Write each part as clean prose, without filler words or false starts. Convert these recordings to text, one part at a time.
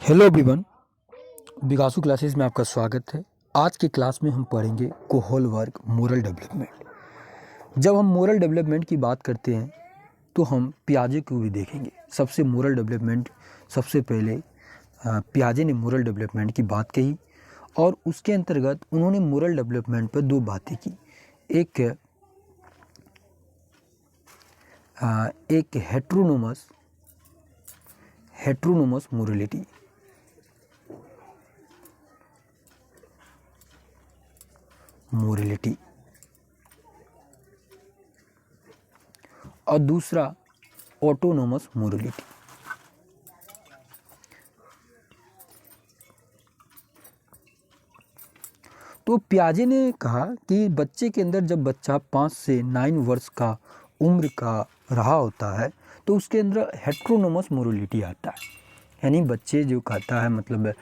Hello everyone, विकासू classes में आपका स्वागत है। आज की क्लास में हम पढ़ेंगे कोहल वर्ग मोरल डेवलपमेंट। जब हम मोरल डेवलपमेंट की बात करते हैं तो हम पियाजे को भी देखेंगे। सबसे मोरल डेवलपमेंट सबसे पहले पियाजे ने मोरल डेवलपमेंट की बात कही और उसके अंतर्गत उन्होंने मोरल डेवलपमेंट पर दो बातें की। एक हेट्रोनोमस मोरलिटी और दूसरा ऑटोनोमस मोरलिटी। तो पियाजे ने कहा कि बच्चे के अंदर जब बच्चा 5 से 9 वर्ष का उम्र का रहा होता है तो उसके अंदर हेट्रोनोमस मोरलिटी आता है। यानी बच्चे जो खाता है मतलब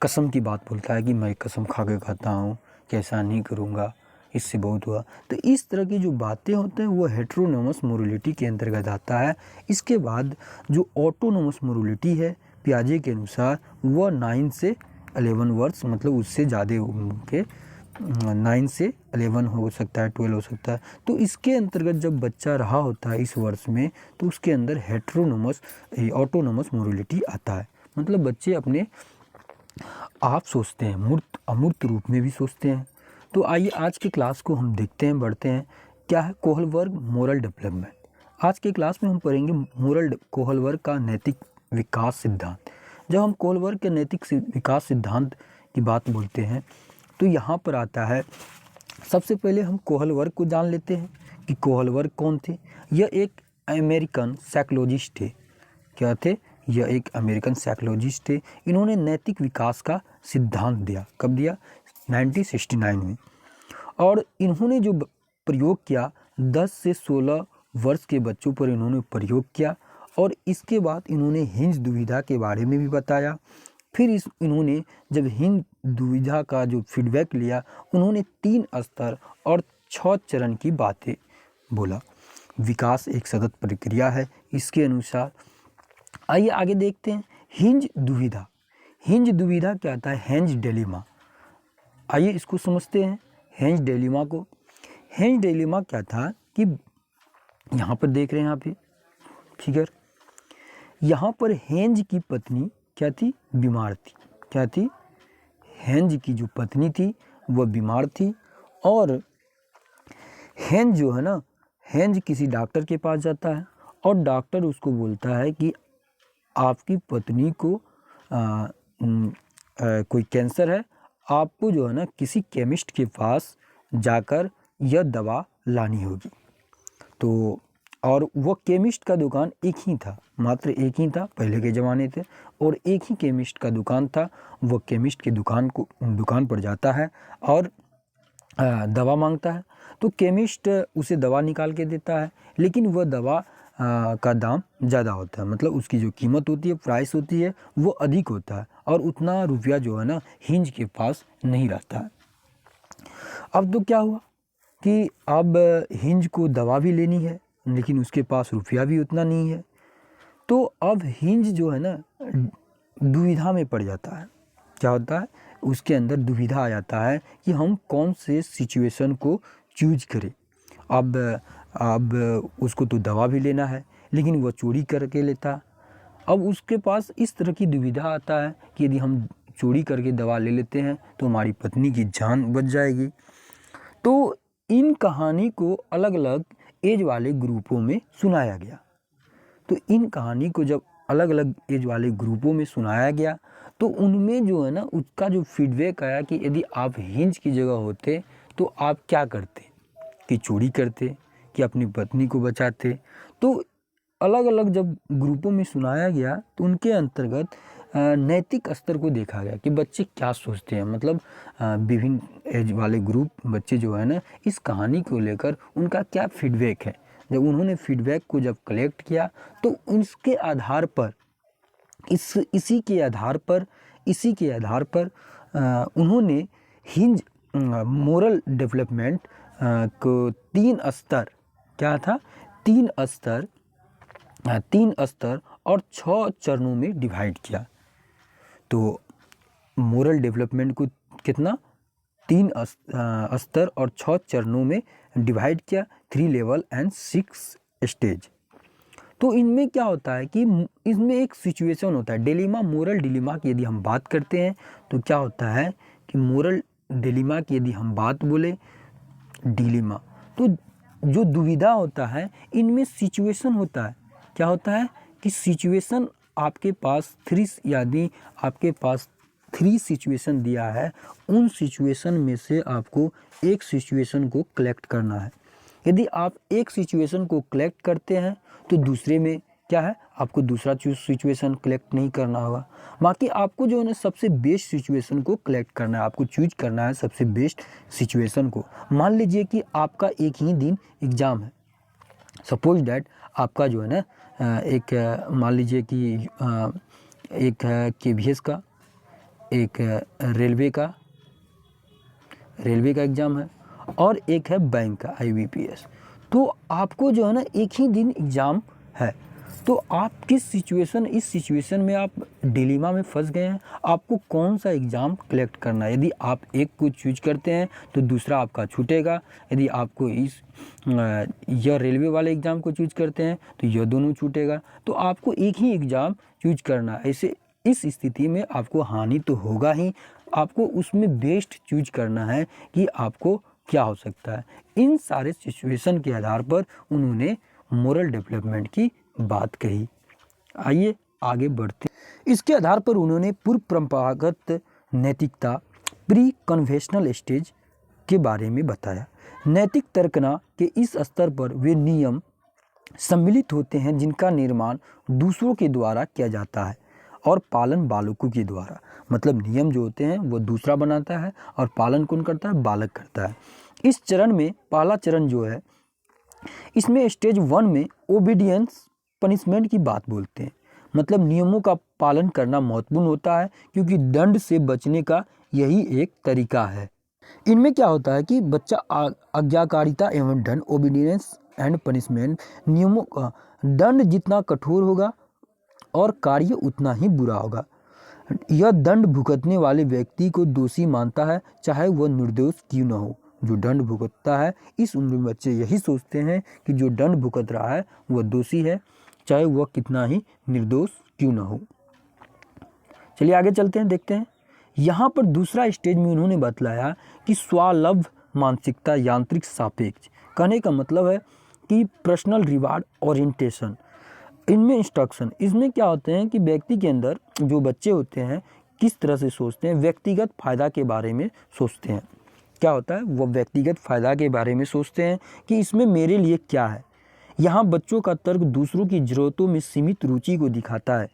कसम की बात बोलता है कि मैं कसम खा के खाता हूँ कि ऐसा नहीं करूँगा, इससे बहुत हुआ। तो इस तरह की जो बातें होते हैं वो हेट्रोनोमस मोरलिटी के अंतर्गत आता है। इसके बाद जो ऑटोनोमस मोरलिटी है पियाजे के अनुसार वह 9 से 11 वर्ष मतलब उससे ज़्यादा उम्र के 9 से 11 हो सकता है, 12 हो सकता है। तो इसके अंतर्गत जब बच्चा रहा होता है इस वर्ष में तो उसके अंदर ऑटोनोमस मोरलिटी आता है। मतलब बच्चे अपने आप सोचते हैं, मूर्त अमूर्त रूप में भी सोचते हैं। तो आइए आज की क्लास को हम देखते हैं, बढ़ते हैं। क्या है कोहल वर्ग मोरल डेवलपमेंट। आज के क्लास में हम पढ़ेंगे कोहल वर्ग का नैतिक विकास सिद्धांत। जब हम कोहल वर्ग के नैतिक विकास सिद्धांत की बात बोलते हैं तो यहाँ पर आता है, सबसे पहले हम कोहल वर्ग को जान लेते हैं कि कोहल वर्ग कौन थे। यह एक अमेरिकन साइकोलॉजिस्ट थे। क्या थे? यह एक अमेरिकन साइकोलॉजिस्ट थे। इन्होंने नैतिक विकास का सिद्धांत दिया। कब दिया? 1969 में। और इन्होंने जो प्रयोग किया 10 से 16 वर्ष के बच्चों पर इन्होंने प्रयोग किया और इसके बाद इन्होंने हिंज दुविधा के बारे में भी बताया। फिर इन्होंने जब हिंज दुविधा का जो फीडबैक लिया उन्होंने 3 स्तर और 6 चरण की बातें बोला। विकास एक सतत प्रक्रिया है इसके अनुसार। आइए आगे देखते हैं हिंज दुविधा। हिंज दुविधा क्या था? Henge dilemma. आइए इसको समझते हैं हेंज डिलेमा को। हेंज डिलेमा क्या था कि यहाँ पर देख रहे हैं आप ये फिगर, यहाँ पर हेंज की पत्नी क्या थी? बीमार थी। क्या थी? हेंज की जो पत्नी थी वह बीमार थी और हेंज जो है ना, हेंज किसी डॉक्टर के पास जाता है और डॉक्टर उसको बोलता है कि आपकी पत्नी को कोई कैंसर है, आपको जो है ना किसी केमिस्ट के पास जाकर यह दवा लानी होगी। तो और वो केमिस्ट का दुकान एक ही था, मात्र एक ही था, पहले के ज़माने थे और एक ही केमिस्ट का दुकान था। वो केमिस्ट की दुकान पर जाता है और दवा मांगता है। तो केमिस्ट उसे दवा निकाल के देता है, लेकिन वह दवा का दाम ज़्यादा होता है, मतलब उसकी जो कीमत होती है, प्राइस होती है, वो अधिक होता है और उतना रुपया जो है ना हिंज के पास नहीं रहता है। अब तो क्या हुआ कि अब हिंज को दवा भी लेनी है लेकिन उसके पास रुपया भी उतना नहीं है। तो अब हिंज जो है ना दुविधा में पड़ जाता है। क्या होता है? उसके अंदर दुविधा आ जाता है कि हम कौन से सिचुएशन को चूज करें। अब उसको तो दवा भी लेना है लेकिन वह चोरी करके लेता। अब उसके पास इस तरह की दुविधा आता है कि यदि हम चोरी करके दवा ले लेते हैं तो हमारी पत्नी की जान बच जाएगी। तो इन कहानी को अलग अलग एज वाले ग्रुपों में सुनाया गया। तो इन कहानी को जब अलग अलग एज वाले ग्रुपों में सुनाया गया तो उनमें जो है ना उसका जो फीडबैक आया कि यदि आप हिंज की जगह होते तो आप क्या करते, कि चोरी करते कि अपनी पत्नी को बचाते। तो अलग अलग जब ग्रुपों में सुनाया गया तो उनके अंतर्गत नैतिक स्तर को देखा गया कि बच्चे क्या सोचते हैं। मतलब विभिन्न एज वाले ग्रुप बच्चे जो है ना इस कहानी को लेकर उनका क्या फीडबैक है। जब उन्होंने फीडबैक को जब कलेक्ट किया तो उसके आधार पर इसी के आधार पर उन्होंने हिंज मोरल डेवलपमेंट को 3 स्तर, क्या था? 3 स्तर और 6 चरणों में डिवाइड किया। तो मोरल डेवलपमेंट को कितना 3 स्तर और 6 चरणों में डिवाइड किया, 3 लेवल एंड 6 स्टेज। तो इनमें क्या होता है कि इसमें एक सिचुएशन होता है डिलेमा, मोरल डिलेमा की यदि हम बात करते हैं तो क्या होता है कि मोरल डिलेमा की यदि हम बात बोले डिलेमा, तो जो दुविधा होता है इनमें सिचुएशन होता है। क्या होता है कि सिचुएशन आपके पास 3 सिचुएशन दिया है, उन सिचुएशन में से आपको एक सिचुएशन को कलेक्ट करना है। यदि आप एक सिचुएशन को कलेक्ट करते हैं तो दूसरे में क्या है, आपको दूसरा सिचुएशन कलेक्ट नहीं करना होगा। बाकी आपको जो है ना सबसे बेस्ट सिचुएशन को कलेक्ट करना है, आपको चूज करना है सबसे बेस्ट सिचुएशन को। मान लीजिए कि आपका एक ही दिन एग्ज़ाम है, सपोज डैट आपका जो है ना एक मान लीजिए कि एक है KVS का, एक रेलवे का एग्ज़ाम है और एक है बैंक का IBPS। तो आपको जो है ना एक ही दिन एग्ज़ाम है, तो आप इस सिचुएशन में आप डिलेमा में फंस गए हैं, आपको कौन सा एग्ज़ाम कलेक्ट करना है। यदि आप एक को चूज करते हैं तो दूसरा आपका छूटेगा, यदि आपको यह रेलवे वाले एग्ज़ाम को चूज करते हैं तो यह दोनों छूटेगा। तो आपको एक ही एग्ज़ाम चूज करना है। ऐसे इस स्थिति में आपको हानि तो होगा ही, आपको उसमें बेस्ट चूज करना है कि आपको क्या हो सकता है। इन सारे सिचुएशन के आधार पर उन्होंने मोरल डेवलपमेंट की बात कही। आइए आगे बढ़ते हैं। इसके आधार पर उन्होंने पूर्व परंपरागत नैतिकता प्री कन्वेंशनल स्टेज के बारे में बताया। नैतिक तर्कना के इस स्तर पर वे नियम सम्मिलित होते हैं जिनका निर्माण दूसरों के द्वारा किया जाता है और पालन बालकों के द्वारा। मतलब नियम जो होते हैं वो दूसरा बनाता है और पालन कौन करता है, बालक करता है। इस चरण में पहला चरण जो है, इसमें स्टेज 1 में ओबीडियंस पनिशमेंट की बात बोलते हैं। मतलब नियमों का पालन करना महत्वपूर्ण होता है क्योंकि दंड से बचने का यही एक तरीका है। इनमें क्या होता है कि बच्चा आज्ञाकारिता एवं दंड, ओबीडियंस एंड पनिशमेंट, नियमों का दंड जितना कठोर होगा और कार्य उतना ही बुरा होगा। यह दंड भुगतने वाले व्यक्ति को दोषी मानता है चाहे वह निर्दोष क्यों न हो। जो दंड भुगतता है, इस उम्र में बच्चे यही सोचते हैं कि जो दंड भुगत रहा है वह दोषी है चाहे वह कितना ही निर्दोष क्यों न हो। चलिए आगे चलते हैं, देखते हैं। यहाँ पर दूसरा स्टेज में उन्होंने बतलाया कि स्वालभ मानसिकता यांत्रिक सापेक्ष। कहने का मतलब है कि पर्सनल रिवार्ड ओरिएंटेशन, इनमें इंस्ट्रक्शन। इसमें क्या होते हैं कि व्यक्ति के अंदर जो बच्चे होते हैं किस तरह से सोचते हैं, व्यक्तिगत फ़ायदा के बारे में सोचते हैं। क्या होता है, वो व्यक्तिगत फ़ायदा के बारे में सोचते हैं कि इसमें मेरे लिए क्या है। यहाँ बच्चों का तर्क दूसरों की ज़रूरतों में सीमित रुचि को दिखाता है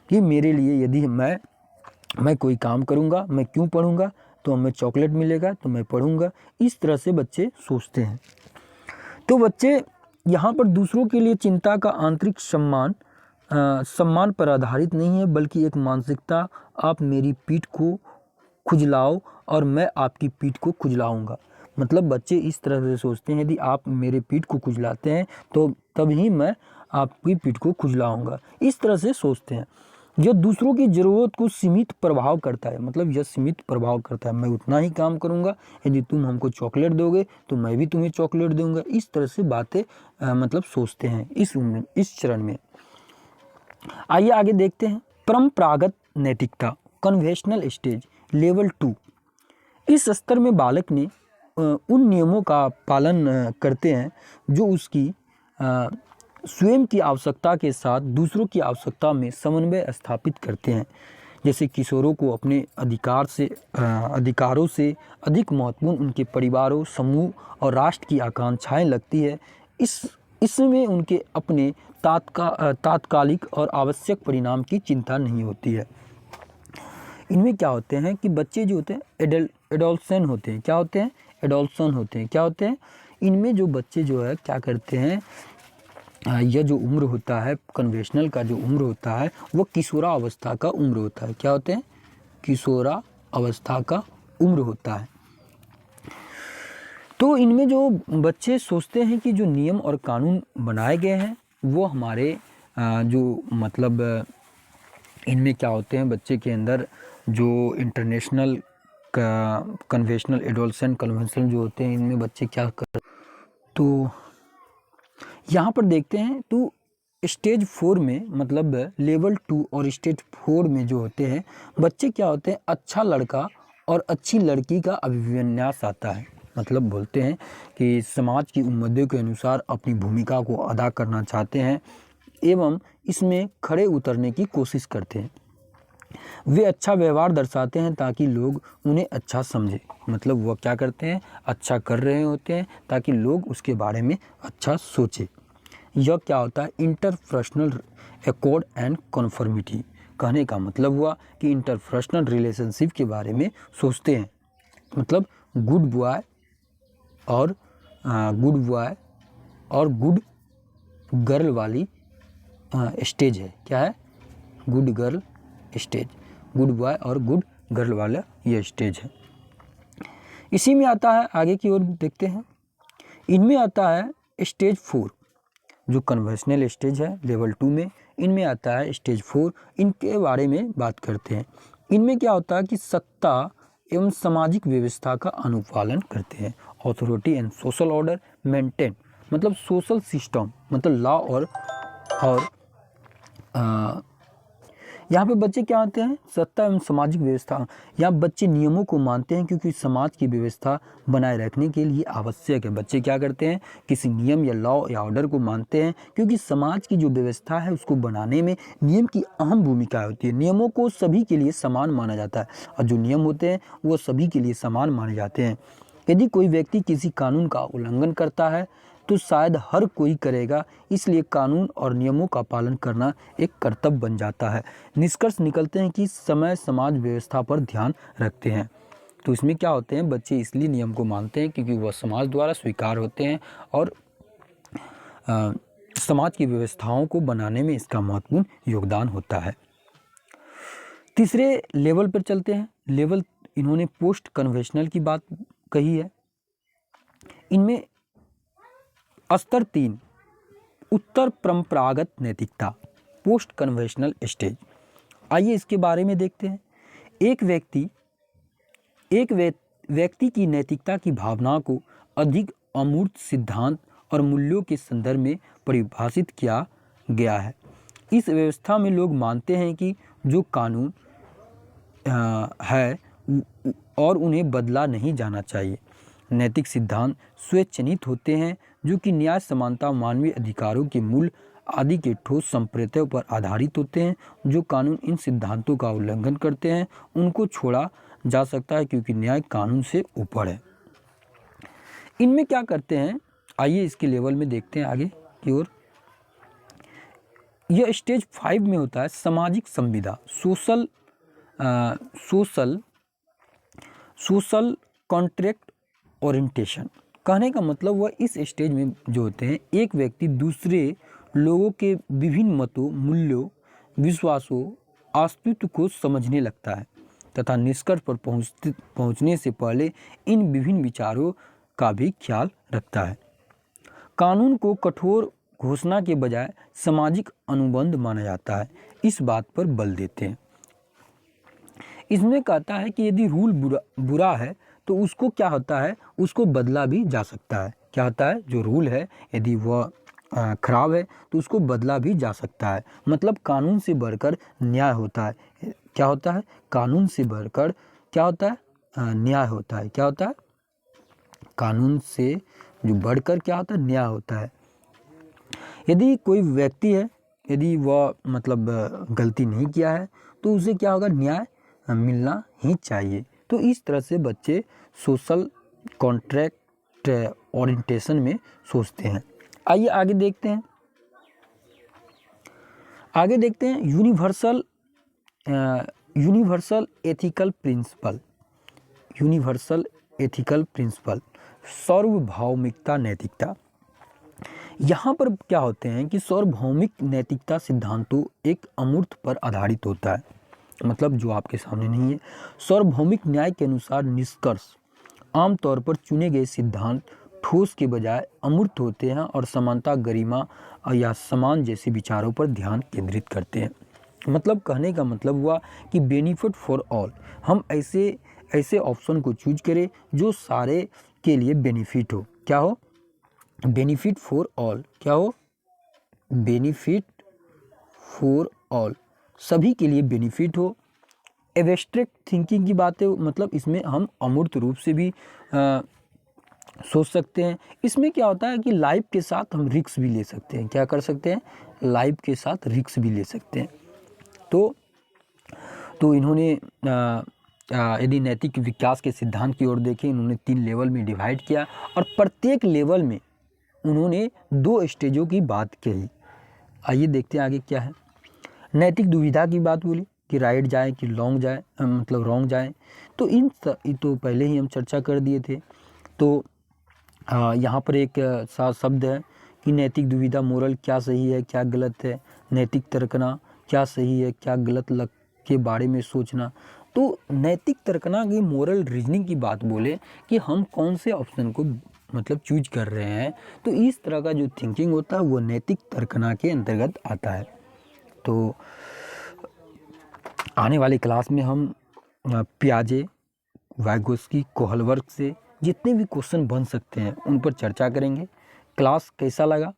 कि मेरे लिए यदि मैं कोई काम करूँगा, मैं क्यों पढ़ूँगा, तो हमें चॉकलेट मिलेगा तो मैं पढ़ूँगा। इस तरह से बच्चे सोचते हैं। तो बच्चे यहाँ पर दूसरों के लिए चिंता का आंतरिक सम्मान पर आधारित नहीं है, बल्कि एक मानसिकता, आप मेरी पीठ को खुजलाओ और मैं आपकी पीठ को खुजलाऊंगा। मतलब बच्चे इस तरह से सोचते हैं, यदि आप मेरे पीठ को खुजलाते हैं तो तभी मैं आपकी पीठ को खुजलाऊंगा। इस तरह से सोचते हैं। यह दूसरों की ज़रूरत को सीमित प्रभाव करता है। मतलब यह सीमित प्रभाव करता है, मैं उतना ही काम करूंगा, यदि तुम हमको चॉकलेट दोगे तो मैं भी तुम्हें चॉकलेट दूंगा। इस तरह से बातें मतलब सोचते हैं इस चरण में। आइए आगे देखते हैं। परंपरागत नैतिकता कन्वेंशनल स्टेज लेवल 2। इस स्तर में बालक ने उन नियमों का पालन करते हैं जो उसकी स्वयं की आवश्यकता के साथ दूसरों की आवश्यकता में समन्वय स्थापित करते हैं। जैसे किशोरों को अपने अधिकारों से अधिक महत्वपूर्ण उनके परिवारों, समूह और राष्ट्र की आकांक्षाएं लगती है। इसमें उनके अपने तात्कालिक और आवश्यक परिणाम की चिंता नहीं होती है। इनमें क्या होते हैं कि बच्चे जो होते हैं एडोल्सन होते हैं। क्या होते हैं, एडोल्सन होते हैं। क्या होते हैं, इनमें जो बच्चे जो है क्या करते हैं, यह जो उम्र होता है कन्वेंशनल का जो उम्र होता है वो किशोरा अवस्था का उम्र होता है। क्या होते हैं, किशोरा अवस्था का उम्र होता है। तो इनमें जो बच्चे सोचते हैं कि जो नियम और कानून बनाए गए हैं वो हमारे जो मतलब इनमें क्या होते हैं, बच्चे के अंदर जो इंटरनेशनल का कन्वेंशनल एडोलसेंट कन्वेंशनल जो होते हैं, इनमें बच्चे क्या कर, तो यहाँ पर देखते हैं तो स्टेज 4 में मतलब लेवल 2 और स्टेज 4 में जो होते हैं बच्चे क्या होते हैं, अच्छा लड़का और अच्छी लड़की का अभिविन्यास आता है। मतलब बोलते हैं कि समाज की उम्मीदों के अनुसार अपनी भूमिका को अदा करना चाहते हैं एवं इसमें खड़े उतरने की कोशिश करते हैं। वे अच्छा व्यवहार दर्शाते हैं ताकि लोग उन्हें अच्छा समझें। मतलब वह क्या करते हैं, अच्छा कर रहे होते हैं ताकि लोग उसके बारे में अच्छा सोचें। यह क्या होता है, इंटरपर्सनल एकॉर्ड एंड कन्फर्मिटी। कहने का मतलब हुआ कि इंटरपर्सनल रिलेशनशिप के बारे में सोचते हैं। मतलब गुड बॉय और गुड गर्ल वाली स्टेज है। क्या है, good girl stage, good boy और गुड गर्ल वाला ये स्टेज है। इसी में आता है, आगे की ओर देखते हैं, इनमें आता है स्टेज 4 जो कन्वेंशनल स्टेज है लेवल 2 में। इनमें आता है स्टेज 4, इनके बारे में बात करते हैं। इनमें क्या होता है कि सत्ता एवं सामाजिक व्यवस्था का अनुपालन करते हैं। Authority and social order maintain, मतलब सोशल सिस्टम, मतलब लॉ और यहाँ पे बच्चे क्या आते हैं, सत्ता एवं सामाजिक व्यवस्था। यहाँ बच्चे नियमों को मानते हैं क्योंकि समाज की व्यवस्था बनाए रखने के लिए आवश्यक है। बच्चे क्या करते हैं, किसी नियम या लॉ या ऑर्डर को मानते हैं क्योंकि समाज की जो व्यवस्था है उसको बनाने में नियम की अहम भूमिका होती है। नियमों को सभी के लिए समान माना जाता है और जो नियम होते हैं वो सभी के लिए समान माने जाते हैं। यदि कोई व्यक्ति किसी कानून का उल्लंघन करता है तो शायद हर कोई करेगा, इसलिए कानून और नियमों का पालन करना एक कर्तव्य बन जाता है। निष्कर्ष निकलते हैं कि समय समाज व्यवस्था पर ध्यान रखते हैं। तो इसमें क्या होते हैं, बच्चे इसलिए नियम को मानते हैं क्योंकि वह समाज द्वारा स्वीकार होते हैं और समाज की व्यवस्थाओं को बनाने में इसका महत्वपूर्ण योगदान होता है। तीसरे लेवल पर चलते हैं। लेवल, इन्होंने पोस्ट कन्वेंशनल की बात कही है। इनमें स्तर 3, उत्तर परंपरागत नैतिकता, पोस्ट कन्वेंशनल स्टेज। आइए इसके बारे में देखते हैं। एक व्यक्ति की नैतिकता की भावना को अधिक अमूर्त सिद्धांत और मूल्यों के संदर्भ में परिभाषित किया गया है। इस व्यवस्था में लोग मानते हैं कि जो कानून है और उन्हें बदला नहीं जाना चाहिए। नैतिक सिद्धांत स्वचनित होते हैं जो कि न्याय, समानता, मानवीय अधिकारों के मूल आदि के ठोस संप्रत्ययों पर आधारित होते हैं। जो कानून इन सिद्धांतों का उल्लंघन करते हैं उनको छोड़ा जा सकता है क्योंकि न्याय कानून से ऊपर है। इनमें क्या करते हैं, आइए इसके लेवल में देखते हैं आगे की ओर। यह स्टेज 5 में होता है सामाजिक संविदा, सोशल कॉन्ट्रैक्ट ओरिएंटेशन। कहने का मतलब वह इस स्टेज में जो होते हैं, एक व्यक्ति दूसरे लोगों के विभिन्न मतों, मूल्यों, विश्वासों, अस्तित्व को समझने लगता है तथा निष्कर्ष पर पहुंचने से पहले इन विभिन्न विचारों का भी ख्याल रखता है। कानून को कठोर घोषणा के बजाय सामाजिक अनुबंध माना जाता है, इस बात पर बल देते हैं। इसमें कहता है कि यदि रूल बुरा है तो उसको क्या होता है, उसको बदला भी जा सकता है। क्या होता है, जो रूल है यदि वह खराब है तो उसको बदला भी जा सकता है। मतलब कानून से बढ़कर न्याय होता है। क्या होता है, कानून से बढ़कर क्या होता है, न्याय होता है। क्या होता है, कानून से जो बढ़कर क्या होता है, न्याय होता है। यदि कोई व्यक्ति है, यदि वह मतलब गलती नहीं किया है तो उसे क्या होगा, न्याय मिलना ही चाहिए। तो इस तरह से बच्चे सोशल कॉन्ट्रैक्ट ओरिएंटेशन में सोचते हैं। आइए आगे देखते हैं। यूनिवर्सल एथिकल प्रिंसिपल, सार्वभौमिकता नैतिकता। यहाँ पर क्या होते हैं कि सार्वभौमिक नैतिकता सिद्धांतों एक अमूर्त पर आधारित होता है। मतलब जो आपके सामने नहीं है। सार्वभौमिक न्याय के अनुसार निष्कर्ष आमतौर पर चुने गए सिद्धांत ठोस के बजाय अमूर्त होते हैं और समानता, गरिमा या समान जैसे विचारों पर ध्यान केंद्रित करते हैं। मतलब कहने का मतलब हुआ कि बेनिफिट फॉर ऑल, हम ऐसे ऑप्शन को चूज करें जो सारे के लिए बेनिफिट हो। क्या हो? Benefit for all. क्या हो? बेनिफिट फॉर ऑल, सभी के लिए बेनिफिट हो। एब्स्ट्रैक्ट थिंकिंग की बात है, मतलब इसमें हम अमूर्त रूप से भी सोच सकते हैं। इसमें क्या होता है कि लाइफ के साथ हम रिस्क भी ले सकते हैं। क्या कर सकते हैं? लाइफ के साथ रिस्क भी ले सकते हैं। तो इन्होंने यदि नैतिक विकास के सिद्धांत की ओर देखें, इन्होंने 3 लेवल में डिवाइड किया और प्रत्येक लेवल में उन्होंने 2 स्टेजों की बात कही। आइए देखते हैं आगे क्या है। नैतिक दुविधा की बात बोली कि राइट जाए कि लॉन्ग जाए, मतलब रॉन्ग जाए। तो तो पहले ही हम चर्चा कर दिए थे। तो यहाँ पर एक शब्द है कि नैतिक दुविधा, मोरल क्या सही है क्या गलत है, नैतिक तर्कना क्या सही है क्या गलत लग के बारे में सोचना। तो नैतिक तर्कना की मोरल रीजनिंग की बात बोले कि हम कौन से ऑप्शन को मतलब चूज कर रहे हैं, तो इस तरह का जो थिंकिंग होता है वो नैतिक तर्कना के अंतर्गत आता है। तो आने वाली क्लास में हम पियाजे, वाइगोस्की, कोहलबर्ग से जितने भी क्वेश्चन बन सकते हैं उन पर चर्चा करेंगे। क्लास कैसा लगा?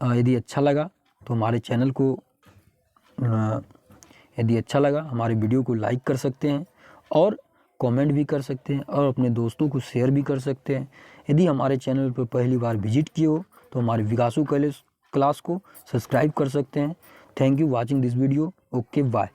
यदि अच्छा लगा तो हमारे चैनल को यदि अच्छा लगा हमारे वीडियो को लाइक कर सकते हैं और कमेंट भी कर सकते हैं और अपने दोस्तों को शेयर भी कर सकते हैं। यदि हमारे चैनल पर पहली बार विजिट किए हो तो हमारे विकासू क्लास को सब्सक्राइब कर सकते हैं। Thank you watching this video. Okay bye.